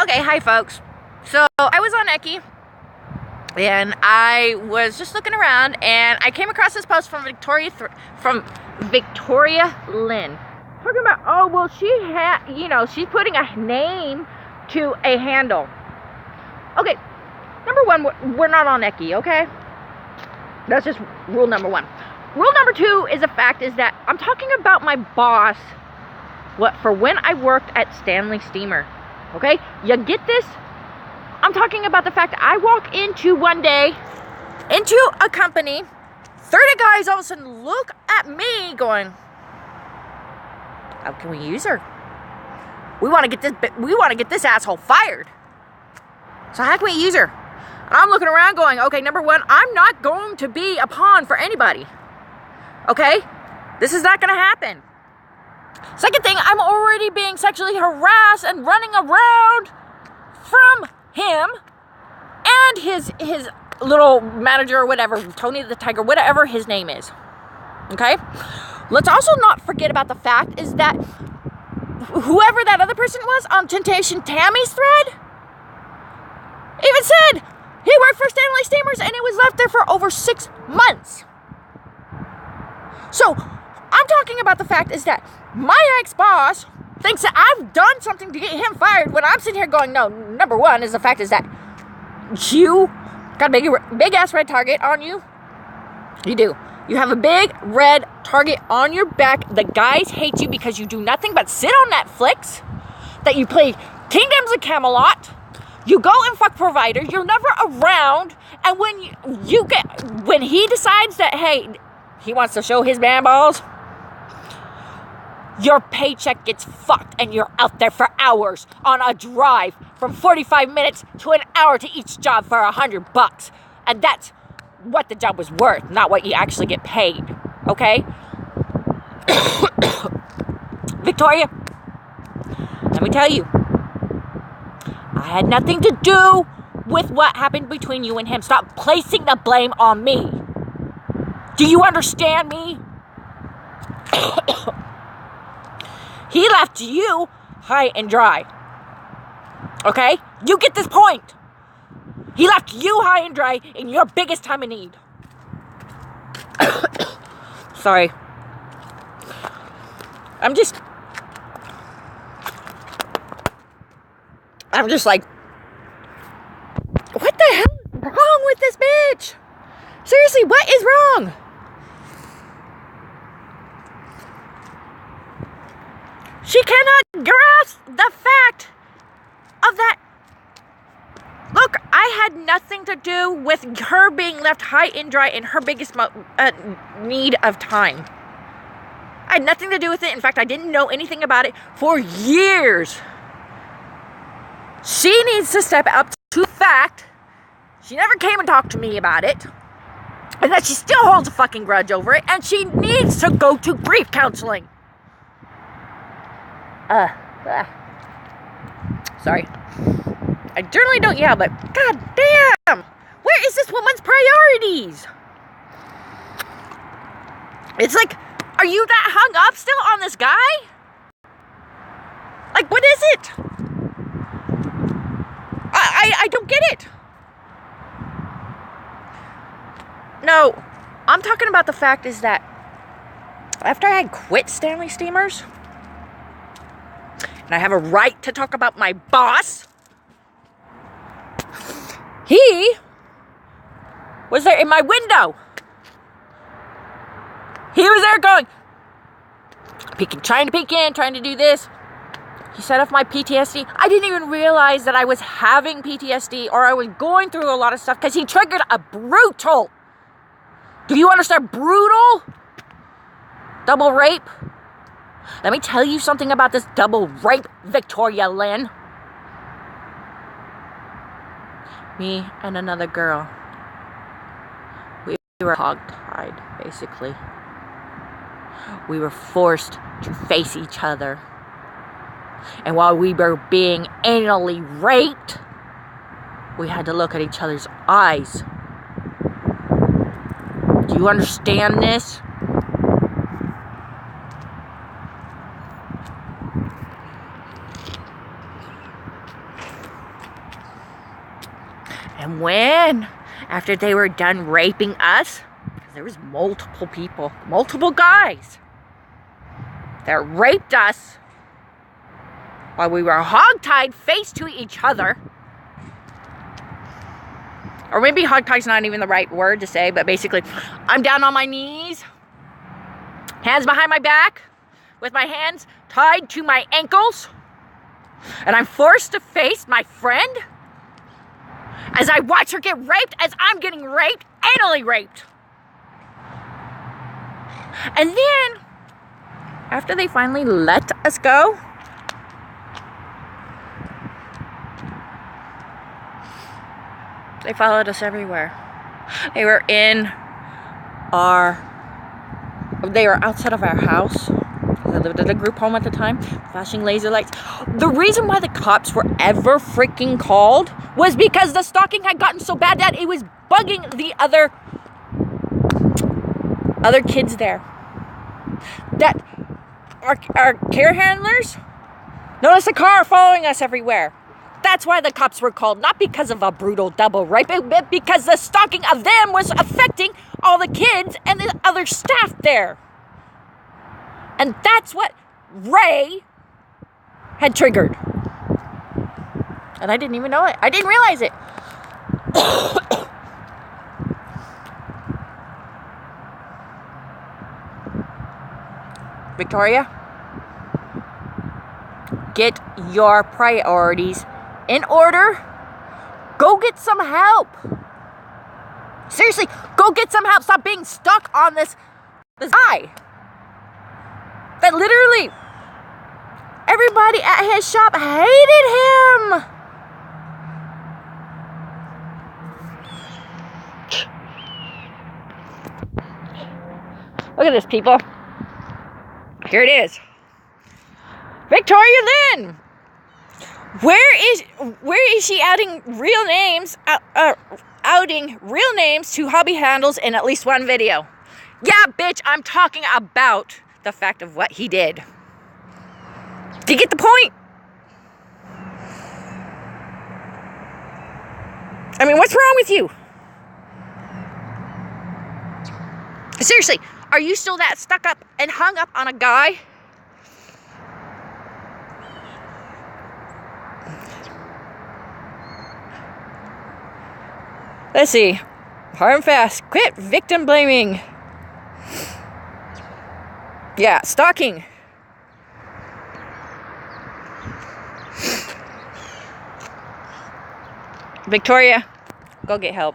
Okay, hi folks. So I was on eccie and I was just looking around and I came across this post from Victorialynn talking about, oh well, she's putting a name to a handle. Okay, number one, we're not on eccie, okay? That's just rule number one. Rule number two is that I'm talking about my boss for when I worked at Stanley Steamer. Okay, you get this? I'm talking about the fact that I walk into one day into a company, 30 guys all of a sudden look at me going, how can we use her? We want to get this asshole fired. So how can we use her? And I'm looking around going, okay, number one, I'm not going to be a pawn for anybody. Okay? This is not going to happen. Second thing, I'm already being sexually harassed and running around from him and his little manager or whatever, Tony the Tiger, whatever his name is. Okay? Let's also not forget about the fact is that whoever that other person was on Temptation Tammy's thread even said he worked for Stanley Steamers and he was left there for over 6 months. So, I'm talking about the fact is that my ex-boss thinks that I've done something to get him fired when I'm sitting here going, no, number one is the fact is that you got a big ass red target on you. You do. You have a big red target on your back. The guys hate you because you do nothing but sit on Netflix, that you play Kingdoms of Camelot, you go and fuck provider, you're never around, and when he decides that, hey, he wants to show his man balls, your paycheck gets fucked and you're out there for hours on a drive from 45 minutes to an hour to each job for $100. And that's what the job was worth, not what you actually get paid. Okay? Victoria, let me tell you, I had nothing to do with what happened between you and him. Stop placing the blame on me. Do you understand me? He left you high and dry. Okay? You get this point. He left you high and dry in your biggest time of need. Sorry. I'm just like, what the hell is wrong with this bitch? Seriously, what is wrong? She cannot grasp the fact of that. Look, I had nothing to do with her being left high and dry in her biggest need of time. I had nothing to do with it. In fact, I didn't know anything about it for years. She needs to step up to the fact she never came and talked to me about it, and that she still holds a fucking grudge over it, and she needs to go to grief counseling. Sorry. I generally don't yell, but god damn! Where is this woman's priorities? It's like, are you that hung up still on this guy? Like, what is it? I don't get it. No, I'm talking about the fact is that after I had quit Stanley Steamers, and I have a right to talk about my boss, he was there in my window. He was there going, trying to peek in, trying to do this. He set off my PTSD. I didn't even realize that I was having PTSD or I was going through a lot of stuff because he triggered a brutal. Do you understand brutal? Double rape? Let me tell you something about this double rape, Victorialynn. Me and another girl, we were hogtied, basically. We were forced to face each other. And while we were being anally raped, we had to look at each other's eyes. Do you understand this? And when, after they were done raping us, because there was multiple people, multiple guys that raped us while we were hogtied face to each other. Or maybe hogtie's not even the right word to say, but basically, I'm down on my knees, hands behind my back, with my hands tied to my ankles, and I'm forced to face my friend as I watch her get raped as I'm getting raped, anally raped. And then, after they finally let us go, they followed us everywhere. They were outside of our house. I lived at a group home at the time, flashing laser lights. The reason why the cops were ever freaking called was because the stalking had gotten so bad that it was bugging the other kids there. That our care handlers noticed a car following us everywhere. That's why the cops were called, not because of a brutal double rape, but because the stalking of them was affecting all the kids and the other staff there. And that's what Ray had triggered. And I didn't even know it. I didn't realize it. Victoria, get your priorities in order. Go get some help. Seriously, go get some help. Stop being stuck on this guy that literally everybody at his shop hated him. Look at this, people. Here it is. Victorialynn. Where is she outing real names to hobby handles in at least one video? Yeah, bitch, I'm talking about the fact of what he did. Do you get the point? I mean, what's wrong with you? Seriously, are you still that stuck up and hung up on a guy? Let's see. Hard and fast. Quit victim blaming. Yeah, stalking. Victoria, go get help.